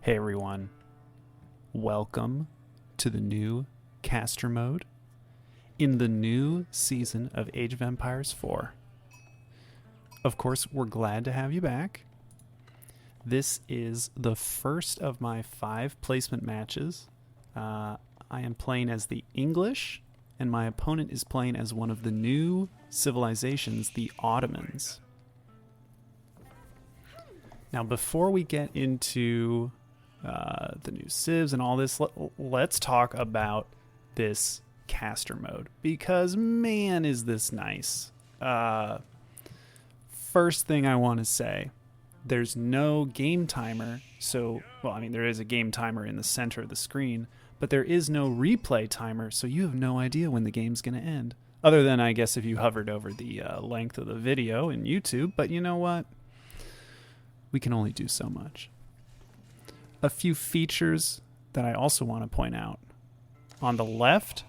Hey everyone, welcome to the new caster mode in the new season of Age of Empires 4. Of course, we're glad to have you back. This is the first of my 5 placement matches. I am playing as the English, and my opponent is playing as one of the new civilizations, the Ottomans. Now, before we get into the new civs and all this, let's talk about this caster mode, because man is this nice. First thing I want to say, there's no game timer, so, well, I mean, there is a game timer in the center of the screen, but there is no replay timer, so you have no idea when the game's going to end, other than, I guess, if you hovered over the length of the video in YouTube. But you know what? We can only do so much. A few features that I also want to point out. On the left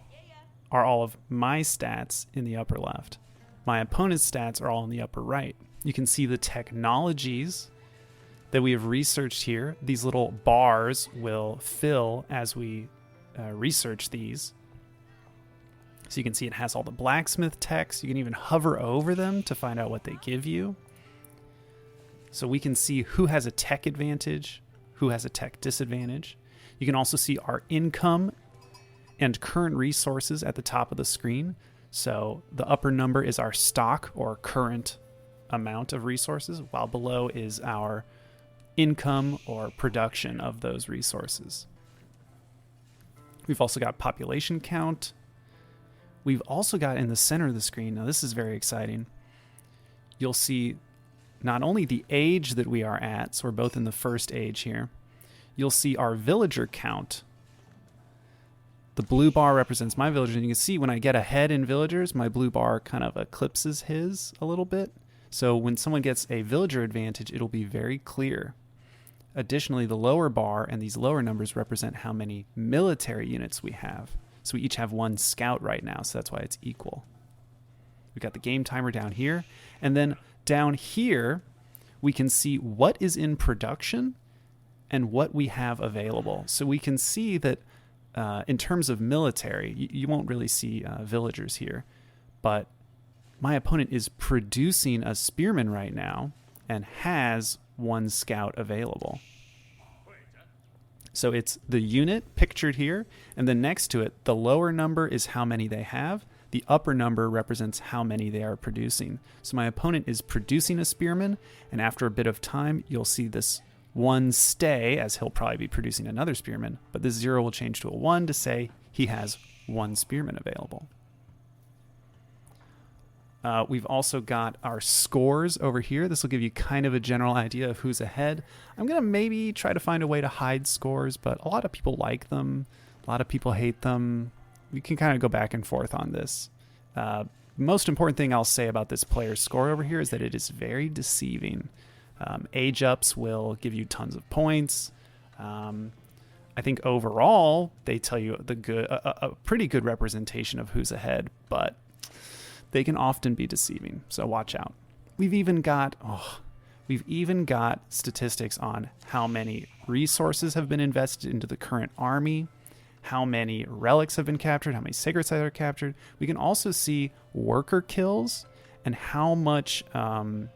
are all of my stats in the upper left. My opponent's stats are all in the upper right. You can see the technologies that we have researched here. These little bars will fill as we research these. So you can see it has all the blacksmith techs. You can even hover over them to find out what they give you. So we can see who has a tech advantage, who has a tech disadvantage. You can also see our income and current resources at the top of the screen. So the upper number is our stock or current amount of resources, while below is our income or production of those resources. We've also got population count. We've also got in the center of the screen, now this is very exciting, you'll see not only the age that we are at, so we're both in the first age here, you'll see our villager count. The blue bar represents my villagers, and you can see when I get ahead in villagers, my blue bar kind of eclipses his a little bit. So when someone gets a villager advantage, it'll be very clear. Additionally, the lower bar and these lower numbers represent how many military units we have. So we each have 1 scout right now, so that's why it's equal. We've got the game timer down here, and then down here, we can see what is in production and what we have available. So we can see that in terms of military, you won't really see villagers here, but my opponent is producing a spearman right now and has 1 scout available. So it's the unit pictured here, and then next to it, the lower number is how many they have. The upper number represents how many they are producing. So my opponent is producing a spearman, and after a bit of time, you'll see this 1 stay, as he'll probably be producing another spearman, but this 0 will change to a 1 to say he has 1 spearman available. We've also got our scores over here. This will give you kind of a general idea of who's ahead. I'm going to maybe try to find a way to hide scores, but a lot of people like them. A lot of people hate them. We can kind of go back and forth on this. Most important thing I'll say about this player's score over here is that it is very deceiving. Age ups will give you tons of points. I think overall they tell you a pretty good representation of who's ahead, but they can often be deceiving, so watch out. We've even got statistics on how many resources have been invested into the current army, how many relics have been captured, how many sacred sites are captured. We can also see worker kills and how much of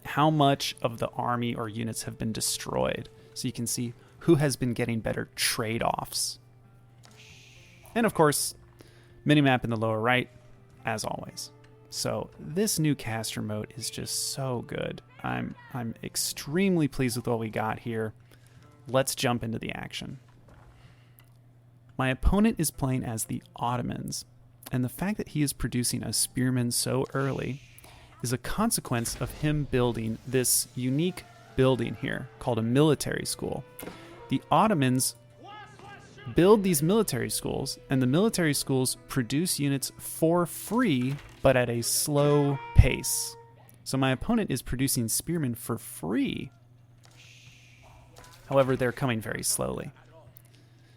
the army or units have been destroyed. So you can see who has been getting better trade-offs. And of course, minimap in the lower right, as always. So this new caster mode is just so good. I'm extremely pleased with what we got here. Let's jump into the action. My opponent is playing as the Ottomans, and the fact that he is producing a spearman so early is a consequence of him building this unique building here called a military school. The Ottomans build these military schools, and the military schools produce units for free, but at a slow pace. So my opponent is producing spearmen for free. However, they're coming very slowly.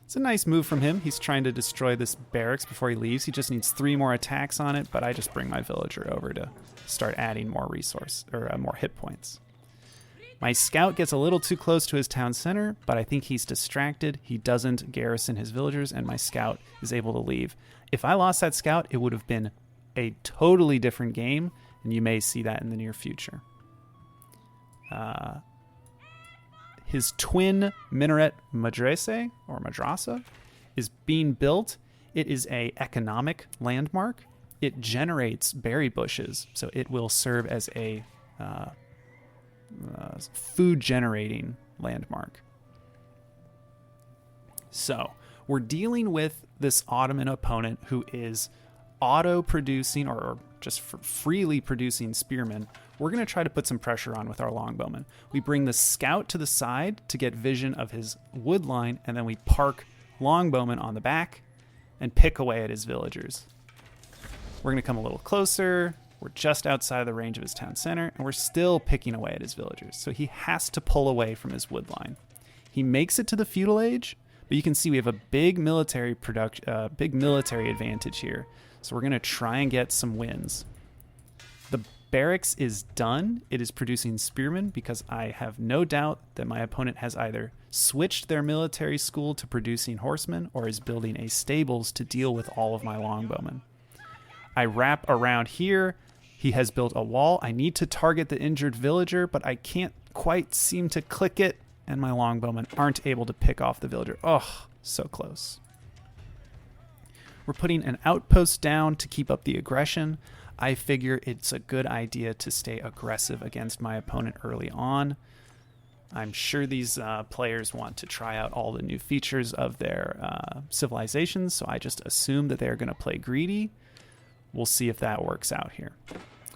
It's a nice move from him. He's trying to destroy this barracks before he leaves. He just needs 3 more attacks on it, but I just bring my villager over to start adding more more hit points. My scout gets a little too close to his town center, but I think he's distracted. He doesn't garrison his villagers, and my scout is able to leave. If I lost that scout, it would have been a totally different game, and you may see that in the near future. His twin minaret madrasa, or madrasa, is being built. It is a economic landmark. It generates berry bushes, so it will serve as a food generating landmark. So we're dealing with this Ottoman opponent who is auto-producing or just freely producing spearmen. We're going to try to put some pressure on with our longbowmen. We bring the scout to the side to get vision of his wood line, and then we park longbowmen on the back and pick away at his villagers. We're going to come a little closer. We're just outside of the range of his town center, and we're still picking away at his villagers. So he has to pull away from his wood line. He makes it to the feudal age, but you can see we have a big military advantage here. So we're going to try and get some wins. The barracks is done. It is producing spearmen because I have no doubt that my opponent has either switched their military school to producing horsemen or is building a stables to deal with all of my longbowmen. I wrap around here. He has built a wall. I need to target the injured villager, but I can't quite seem to click it, and my longbowmen aren't able to pick off the villager. Oh, so close. We're putting an outpost down to keep up the aggression. I figure it's a good idea to stay aggressive against my opponent early on. I'm sure these players want to try out all the new features of their civilizations, so I just assume that they're going to play greedy. We'll see if that works out here.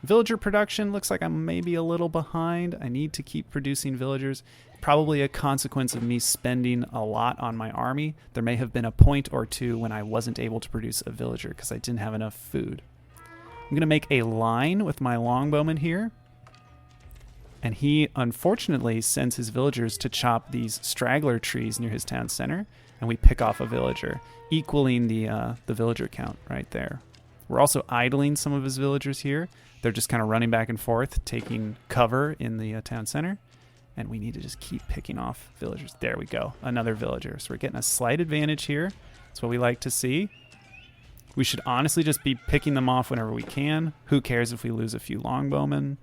Villager production looks like I'm maybe a little behind. I need to keep producing villagers. Probably a consequence of me spending a lot on my army. There may have been a point or two when I wasn't able to produce a villager because I didn't have enough food. I'm going to make a line with my longbowman here. And he, unfortunately, sends his villagers to chop these straggler trees near his town center. And we pick off a villager, equaling the villager count right there. We're also idling some of his villagers here. They're just kind of running back and forth, taking cover in the town center. And we need to just keep picking off villagers. There we go. Another villager. So we're getting a slight advantage here. That's what we like to see. We should honestly just be picking them off whenever we can. Who cares if we lose a few longbowmen?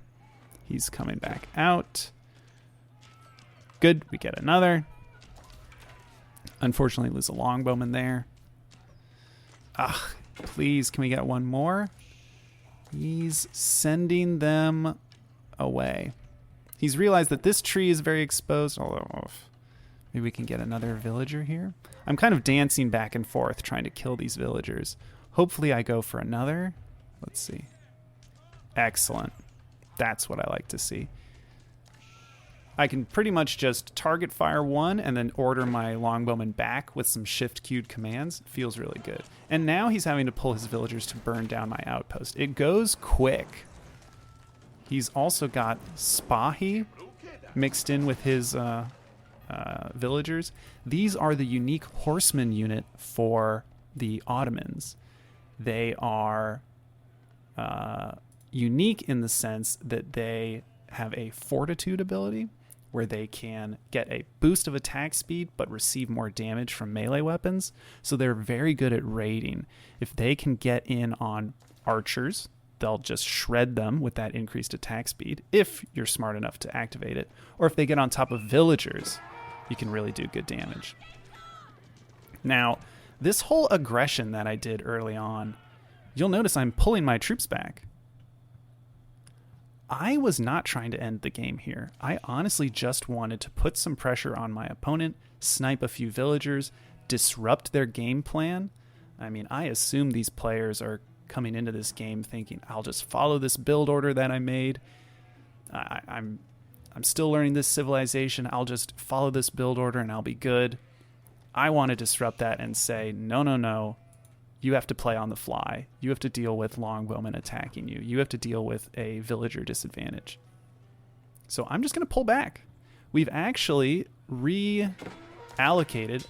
He's coming back out. Good. We get another. Unfortunately, lose a longbowman there. Ah, please, can we get one more? He's sending them away. He's realized that this tree is very exposed, although maybe we can get another villager here. I'm kind of dancing back and forth trying to kill these villagers. Hopefully I go for another. Let's see. Excellent. That's what I like to see. I can pretty much just target fire one and then order my longbowman back with some shift-queued commands. It feels really good. And now he's having to pull his villagers to burn down my outpost. It goes quick. He's also got Spahi mixed in with his villagers. These are the unique horseman unit for the Ottomans. They are unique in the sense that they have a fortitude ability where they can get a boost of attack speed but receive more damage from melee weapons. So they're very good at raiding. If they can get in on archers, they'll just shred them with that increased attack speed if you're smart enough to activate it. Or if they get on top of villagers, you can really do good damage. Now, this whole aggression that I did early on, you'll notice I'm pulling my troops back. I was not trying to end the game here. I honestly just wanted to put some pressure on my opponent, snipe a few villagers, disrupt their game plan. I mean, I assume these players are coming into this game thinking, I'll just follow this build order that I made. I'm still learning this civilization. I'll just follow this build order and I'll be good. I want to disrupt that and say, no. You have to play on the fly. You have to deal with longbowmen attacking you. You have to deal with a villager disadvantage. So I'm just going to pull back. We've actually reallocated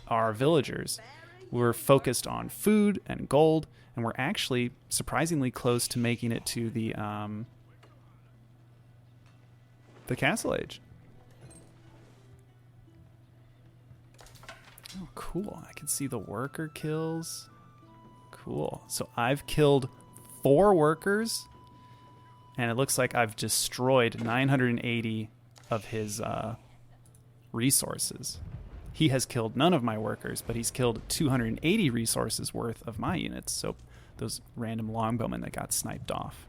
our villagers. We're focused on food and gold, and we're actually surprisingly close to making it to the castle age. Oh, cool. I can see the worker kills. Cool. So I've killed 4 workers, and it looks like I've destroyed 980 of his resources. He has killed none of my workers, but he's killed 280 resources worth of my units. So those random longbowmen that got sniped off.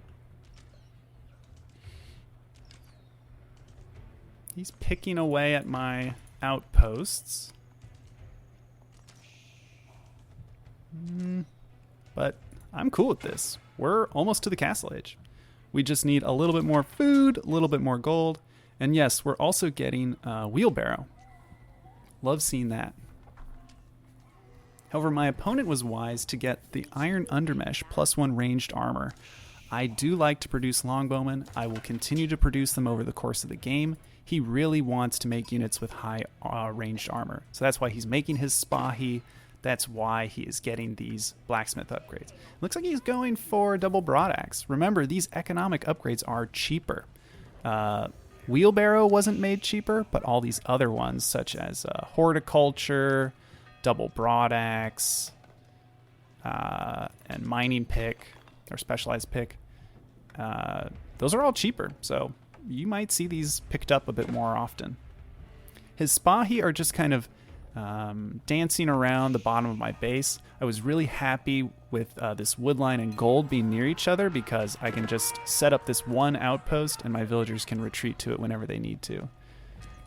He's picking away at my outposts. But I'm cool with this. We're almost to the castle age. We just need a little bit more food, a little bit more gold. And yes, we're also getting a wheelbarrow. Love seeing that. However, my opponent was wise to get the iron undermesh +1 ranged armor. I do like to produce longbowmen. I will continue to produce them over the course of the game. He really wants to make units with high ranged armor. So that's why he's making his Spahi. That's why he is getting these blacksmith upgrades. Looks like he's going for double broadaxe. Remember, these economic upgrades are cheaper. Wheelbarrow wasn't made cheaper, but all these other ones, such as horticulture, double broadaxe, and mining pick, or specialized pick, those are all cheaper. So you might see these picked up a bit more often. His Spahi are just kind of dancing around the bottom of my base. I was really happy with this wood line and gold being near each other because I can just set up this one outpost and my villagers can retreat to it whenever they need to.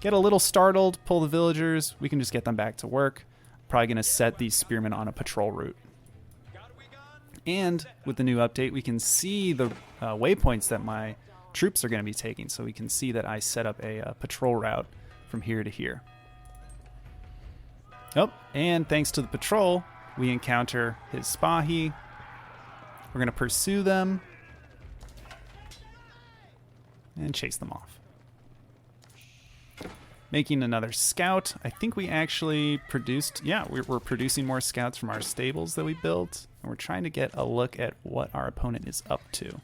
Get a little startled, pull the villagers, we can just get them back to work. Probably going to set these spearmen on a patrol route. And with the new update, we can see the waypoints that my troops are going to be taking. So we can see that I set up a patrol route from here to here. Oh, and thanks to the patrol, we encounter his Spahi. We're going to pursue them and chase them off. Making another scout. I think we actually produced, we're producing more scouts from our stables that we built. And we're trying to get a look at what our opponent is up to.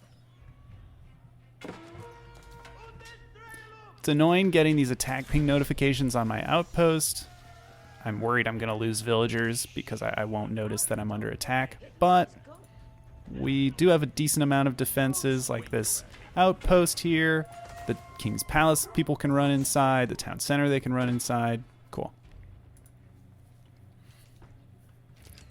It's annoying getting these attack ping notifications on my outpost. I'm worried I'm going to lose villagers because I won't notice that I'm under attack. But we do have a decent amount of defenses, like this outpost here. The King's Palace people can run inside. The town center they can run inside. Cool.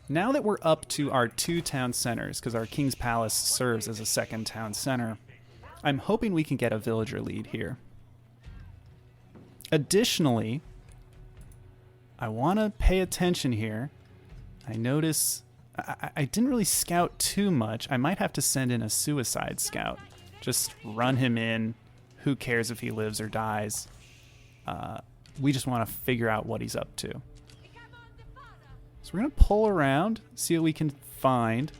Now that we're up to our 2 town centers, because our King's Palace serves as a second town center, I'm hoping we can get a villager lead here. Additionally, I want to pay attention here. I notice I didn't really scout too much. I might have to send in a suicide scout. Just run him in. Who cares if he lives or dies? We just want to figure out what he's up to. So we're going to pull around, see what we can find.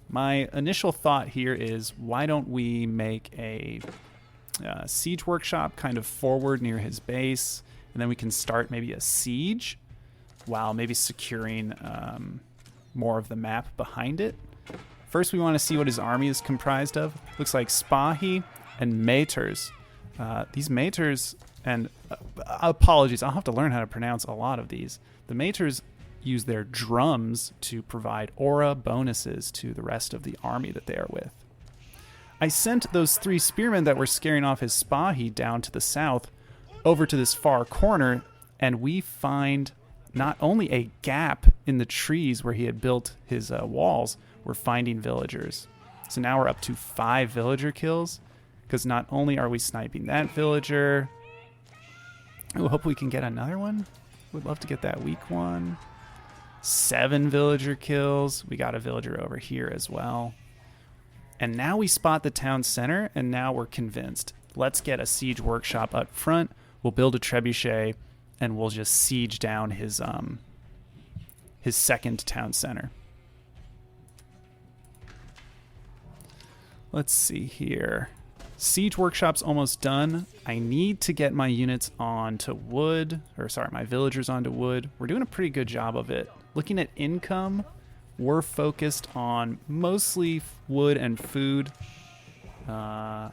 My initial thought here is, why don't we make a siege workshop kind of forward near his base, and then we can start maybe a siege while maybe securing more of the map behind it. First, we want to see what his army is comprised of. Looks like Spahi and Maters. These Maters, and apologies, I'll have to learn how to pronounce a lot of these. The Maters use their drums to provide aura bonuses to the rest of the army that they are with. I sent those 3 spearmen that were scaring off his Spahi down to the south over to this far corner, and we find not only a gap in the trees where he had built his walls, we're finding villagers. So now we're up to 5 villager kills, because not only are we sniping that villager, oh, hope we can get another one. Would love to get that weak one. 7 villager kills. We got a villager over here as well. And now we spot the town center, and now we're convinced. Let's get a siege workshop up front. We'll build a trebuchet, and we'll just siege down his second town center. Let's see here. Siege workshop's almost done. I need to get my units onto wood, my villagers onto wood. We're doing a pretty good job of it. Looking at income, we're focused on mostly wood and food. My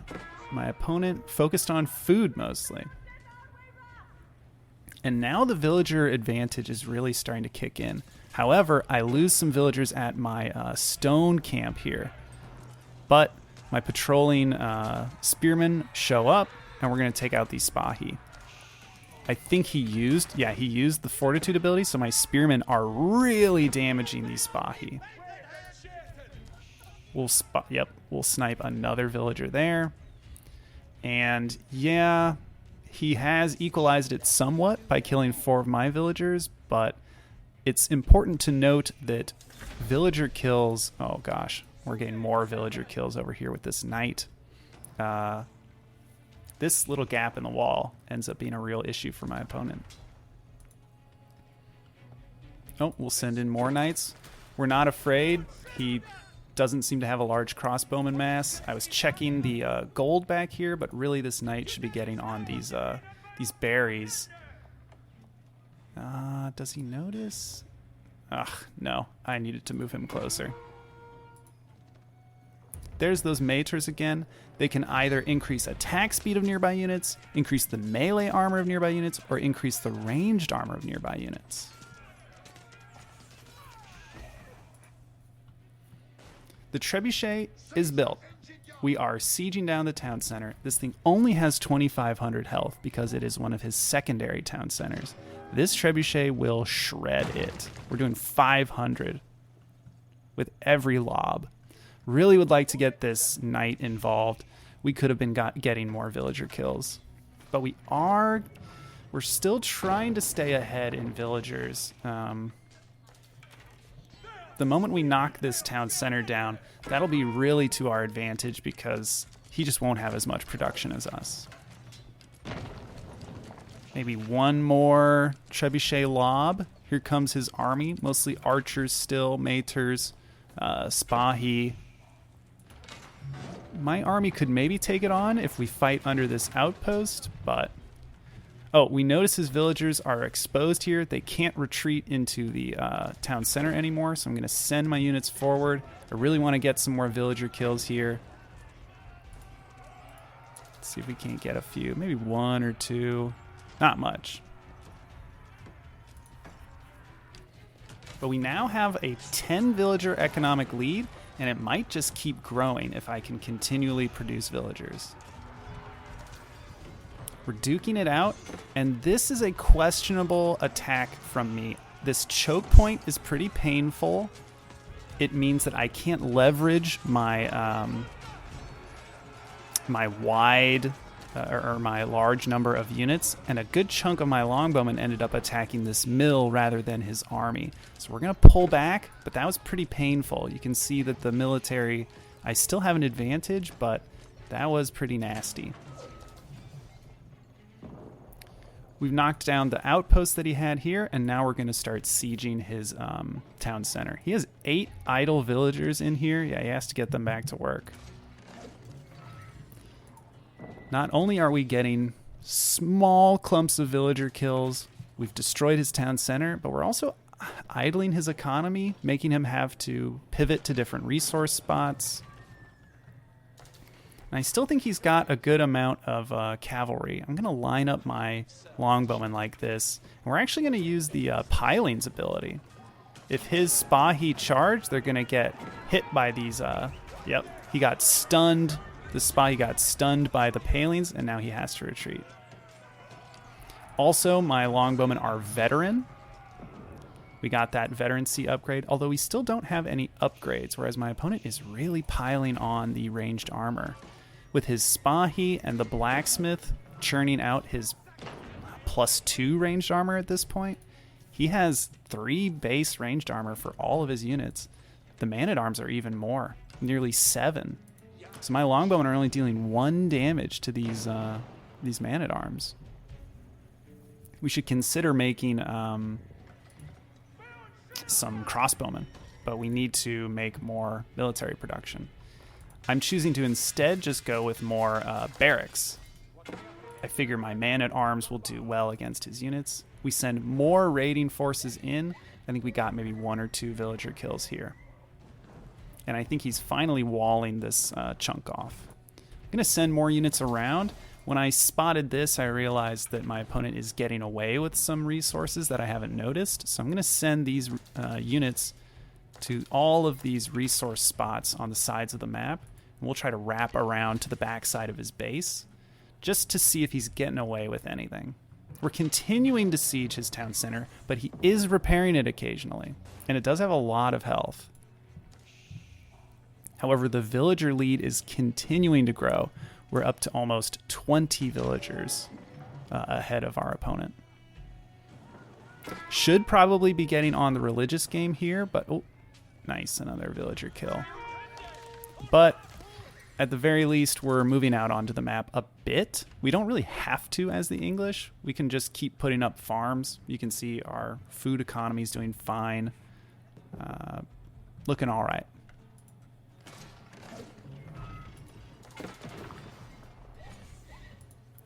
opponent focused on food mostly. And now the villager advantage is really starting to kick in. However, I lose some villagers at my stone camp here. But my patrolling spearmen show up, and we're going to take out these Spahi. I think he used the fortitude ability, so my spearmen are really damaging these Spahi. We'll snipe another villager there. And yeah, he has equalized it somewhat by killing 4 of my villagers, but it's important to note that villager kills, oh gosh, we're getting more villager kills over here with this knight. This little gap in the wall ends up being a real issue for my opponent. Oh, we'll send in more knights. We're not afraid. He doesn't seem to have a large crossbowman mass. I was checking the gold back here, but really this knight should be getting on these berries. Does he notice? Ugh, no. I needed to move him closer. There's those maters again. They can either increase attack speed of nearby units, increase the melee armor of nearby units, or increase the ranged armor of nearby units. The trebuchet is built. We are sieging down the town center. This thing only has 2,500 health because it is one of his secondary town centers. This trebuchet will shred it. We're doing 500 with every lob. Really would like to get this knight involved. We could have been getting more villager kills. But we're still trying to stay ahead in villagers. The moment we knock this town center down, that'll be really to our advantage because he just won't have as much production as us. Maybe one more trebuchet lob. Here comes his army, mostly archers still, maters, Spahi. My army could maybe take it on if we fight under this outpost, but... Oh, we notice his villagers are exposed here. They can't retreat into the town center anymore, so I'm going to send my units forward. I really want to get some more villager kills here. Let's see if we can't get a few. Maybe 1 or 2. Not much. But we now have a 10 villager economic lead, and it might just keep growing if I can continually produce villagers. We're duking it out, and this is a questionable attack from me. This choke point is pretty painful. It means that I can't leverage my my wide or my large number of units, and a good chunk of my longbowmen ended up attacking this mill rather than his army. So we're going to pull back, but that was pretty painful. You can see that the military, I still have an advantage, but that was pretty nasty. We've knocked down the outpost that he had here, and now we're going to start sieging his town center. He has 8 idle villagers in here. Yeah, he has to get them back to work. Not only are we getting small clumps of villager kills, we've destroyed his town center, but we're also idling his economy, making him have to pivot to different resource spots. And I still think he's got a good amount of cavalry. I'm going to line up my longbowmen like this. And we're actually going to use the pilings ability. If his Spahi charge, they're going to get hit by these... Yep, he got stunned. The Spahi got stunned by the palings, and now he has to retreat. Also, my longbowmen are veteran. We got that veterancy upgrade, although we still don't have any upgrades, whereas my opponent is really piling on the ranged armor. With his Spahi and the blacksmith churning out his +2 ranged armor at this point, he has 3 base ranged armor for all of his units. The man-at-arms are even more, nearly 7. So my longbowmen are only dealing 1 damage to these man-at-arms. We should consider making some crossbowmen, but we need to make more military production. I'm choosing to instead just go with more barracks. I figure my man-at-arms will do well against his units. We send more raiding forces in. I think we got maybe 1 or 2 villager kills here. And I think he's finally walling this chunk off. I'm going to send more units around. When I spotted this, I realized that my opponent is getting away with some resources that I haven't noticed. So I'm going to send these units to all of these resource spots on the sides of the map. And we'll try to wrap around to the backside of his base just to see if he's getting away with anything. We're continuing to siege his town center, but he is repairing it occasionally. And it does have a lot of health. However, the villager lead is continuing to grow. We're up to almost 20 villagers ahead of our opponent. Should probably be getting on the religious game here, but oh, nice, another villager kill. But at the very least, we're moving out onto the map a bit. We don't really have to as the English. We can just keep putting up farms. You can see our food economy is doing fine. Looking all right.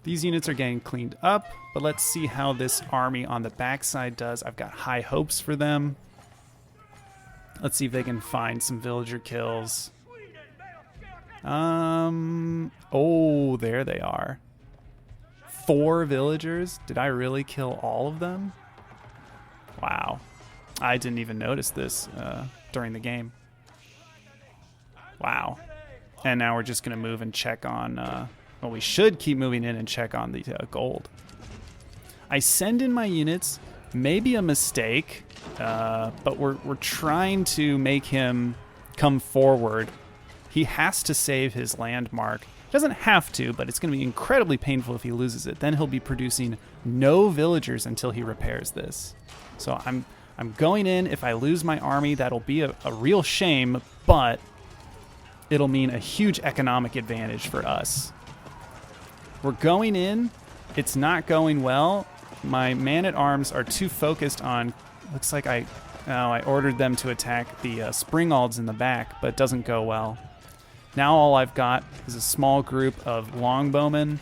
These units are getting cleaned up, but let's see how this army on the backside does. I've got high hopes for them. Let's see if they can find some villager kills. Oh, there they are. 4 villagers. Did I really kill all of them? Wow. I didn't even notice this during the game. Wow. And now we're just going to move and check on... well, we should keep moving in and check on the gold. I send in my units. Maybe a mistake, but we're trying to make him come forward. He has to save his landmark. He doesn't have to, but it's going to be incredibly painful if he loses it. Then he'll be producing no villagers until he repairs this. So I'm going in. If I lose my army, that'll be a real shame, but it'll mean a huge economic advantage for us. We're going in. It's not going well. My man-at-arms are too focused on... Looks like I ordered them to attack the springalds in the back, but it doesn't go well. Now all I've got is a small group of longbowmen.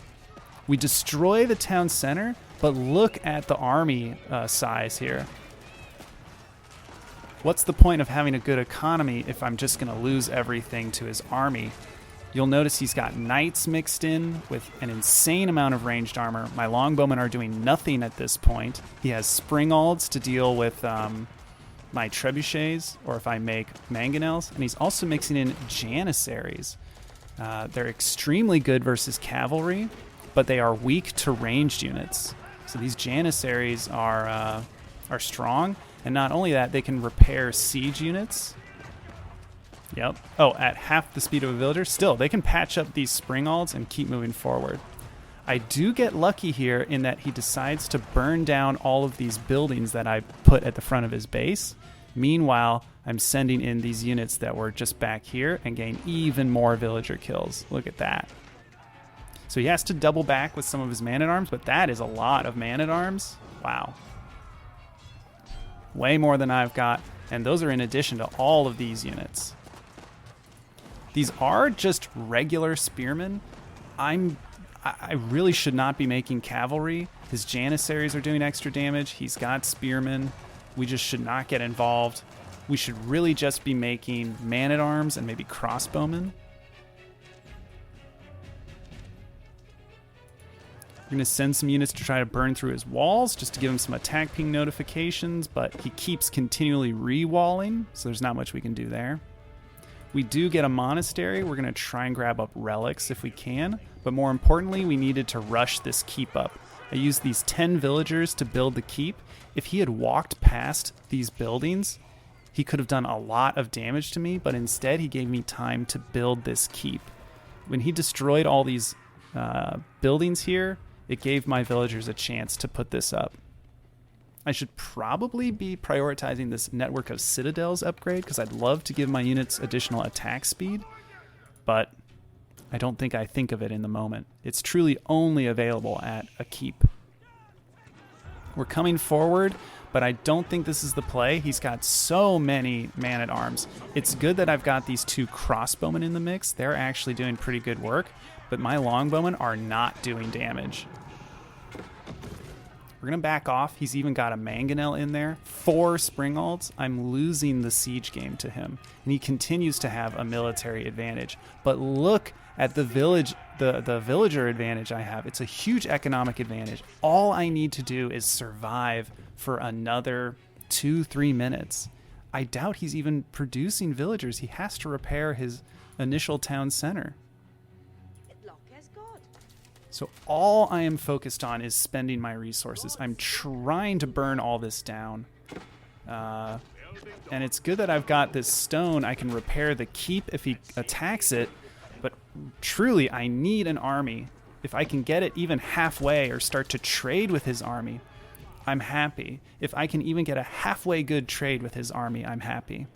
We destroy the town center, but look at the army size here. What's the point of having a good economy if I'm just going to lose everything to his army? You'll notice he's got knights mixed in with an insane amount of ranged armor. My longbowmen are doing nothing at this point. He has springalds to deal with my trebuchets, or if I make mangonels. And he's also mixing in janissaries. They're extremely good versus cavalry, but they are weak to ranged units. So these janissaries are strong. And not only that, they can repair siege units. Yep. Oh, at half the speed of a villager. Still, they can patch up these springalds and keep moving forward. I do get lucky here in that he decides to burn down all of these buildings that I put at the front of his base. Meanwhile, I'm sending in these units that were just back here and gain even more villager kills. Look at that. So he has to double back with some of his man-at-arms, but that is a lot of man-at-arms. Wow. Way more than I've got, and those are in addition to all of these units. These are just regular spearmen. I really should not be making cavalry. His janissaries are doing extra damage. He's got spearmen. We just should not get involved. We should really just be making man-at-arms and maybe crossbowmen. We're going to send some units to try to burn through his walls just to give him some attack ping notifications, but he keeps continually re-walling, so there's not much we can do there. We do get a monastery. We're going to try and grab up relics if we can, but more importantly, we needed to rush this keep up. I used these 10 villagers to build the keep. If he had walked past these buildings, he could have done a lot of damage to me, but instead he gave me time to build this keep. When he destroyed all these buildings here, it gave my villagers a chance to put this up. I should probably be prioritizing this network of citadels upgrade because I'd love to give my units additional attack speed, but I don't think I think of it in the moment. It's truly only available at a keep. We're coming forward, but I don't think this is the play. He's got so many man-at-arms. It's good that I've got these 2 crossbowmen in the mix. They're actually doing pretty good work, but my longbowmen are not doing damage. We're going to back off. He's even got a mangonel in there. 4 springalds. I'm losing the siege game to him. And he continues to have a military advantage. But look at the the villager advantage I have. It's a huge economic advantage. All I need to do is survive for another 2-3 minutes. I doubt he's even producing villagers. He has to repair his initial town center. So all I am focused on is spending my resources. I'm trying to burn all this down. And it's good that I've got this stone. I can repair the keep if he attacks it. But truly, I need an army. If I can get it even halfway or start to trade with his army, I'm happy. If I can even get a halfway good trade with his army, I'm happy.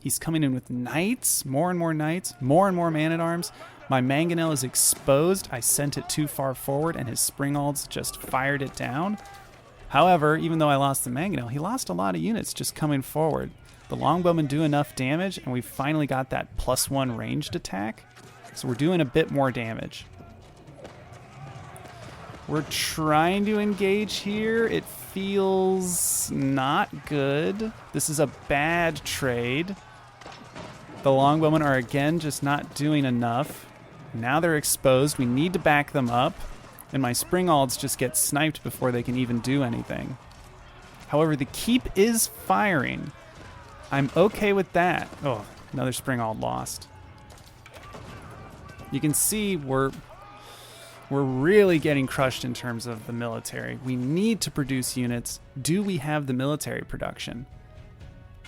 He's coming in with knights, more and more knights, more and more man-at-arms. My mangonel is exposed. I sent it too far forward, and his springalds just fired it down. However, even though I lost the mangonel, he lost a lot of units just coming forward. The longbowmen do enough damage, and we finally got that +1 ranged attack. So we're doing a bit more damage. We're trying to engage here. It feels not good. This is a bad trade. The longbowmen are again just not doing enough. Now they're exposed. We need to back them up. And my springalds just get sniped before they can even do anything. However, the keep is firing. I'm okay with that. Oh, another springald lost. You can see we're really getting crushed in terms of the military. We need to produce units. Do we have the military production?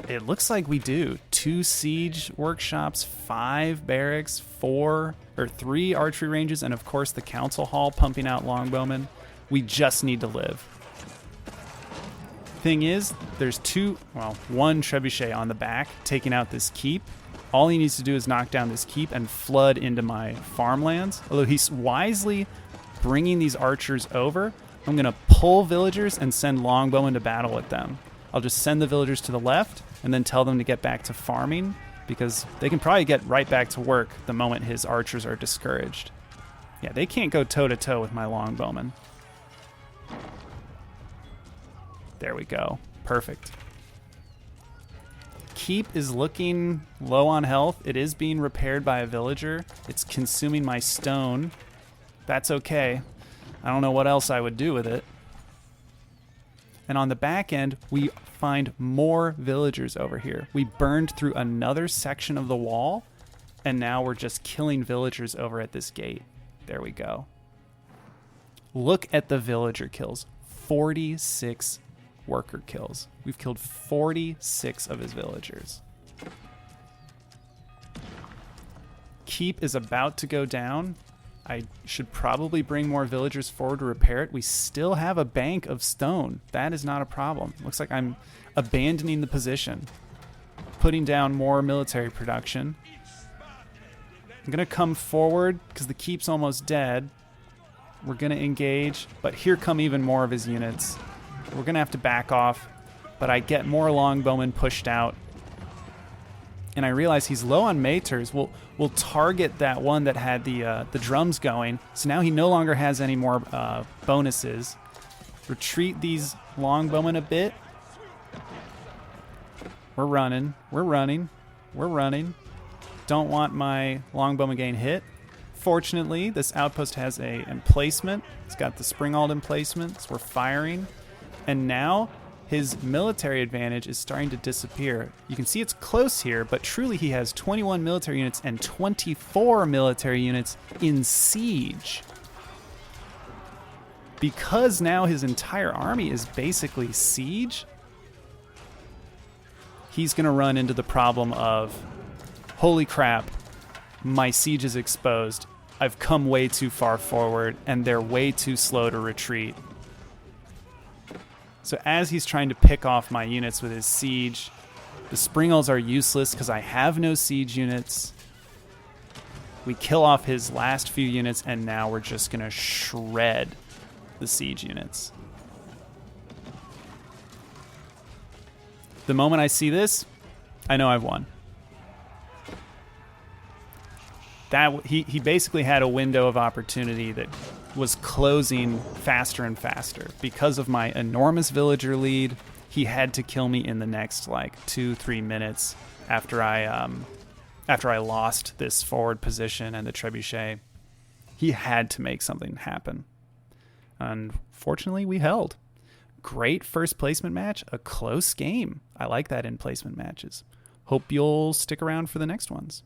It looks like we do. 2 siege workshops, 5 barracks, 3 archery ranges, and of course the council hall pumping out longbowmen. We just need to live. Thing is, there's 1 trebuchet on the back taking out this keep. All he needs to do is knock down this keep and flood into my farmlands. Although he's wisely bringing these archers over, I'm going to pull villagers and send longbowmen to battle with them. I'll just send the villagers to the left and then tell them to get back to farming, because they can probably get right back to work the moment his archers are discouraged. Yeah, they can't go toe-to-toe with my longbowmen. There we go. Perfect. Keep is looking low on health. It is being repaired by a villager. It's consuming my stone. That's okay. I don't know what else I would do with it. And on the back end, we find more villagers over here. We burned through another section of the wall, and now we're just killing villagers over at this gate. There we go. Look at the villager kills. 46 worker kills. We've killed 46 of his villagers. Keep is about to go down. I should probably bring more villagers forward to repair it. We still have a bank of stone. That is not a problem. Looks like I'm abandoning the position, putting down more military production. I'm going to come forward because the keep's almost dead. We're going to engage, but here come even more of his units. We're going to have to back off, but I get more longbowmen pushed out. And I realize he's low on maters. We'll target that one that had the drums going. So now he no longer has any more bonuses. Retreat these longbowmen a bit. We're running. We're running. We're running. Don't want my longbowmen getting hit. Fortunately, this outpost has a emplacement. It's got the springald emplacement, so we're firing. And now his military advantage is starting to disappear. You can see it's close here, but truly he has 21 military units and 24 military units in siege. Because now his entire army is basically siege, he's going to run into the problem of, holy crap, my siege is exposed. I've come way too far forward, and they're way too slow to retreat. So as he's trying to pick off my units with his siege, the springalds are useless because I have no siege units. We kill off his last few units, and now we're just going to shred the siege units. The moment I see this, I know I've won. He basically had a window of opportunity that was closing faster and faster. Because of my enormous villager lead, he had to kill me in the next 2-3 minutes after I after I lost this forward position and the trebuchet, he had to make something happen. Unfortunately, we held. Great first placement match, a close game. I like that in placement matches. Hope you'll stick around for the next ones.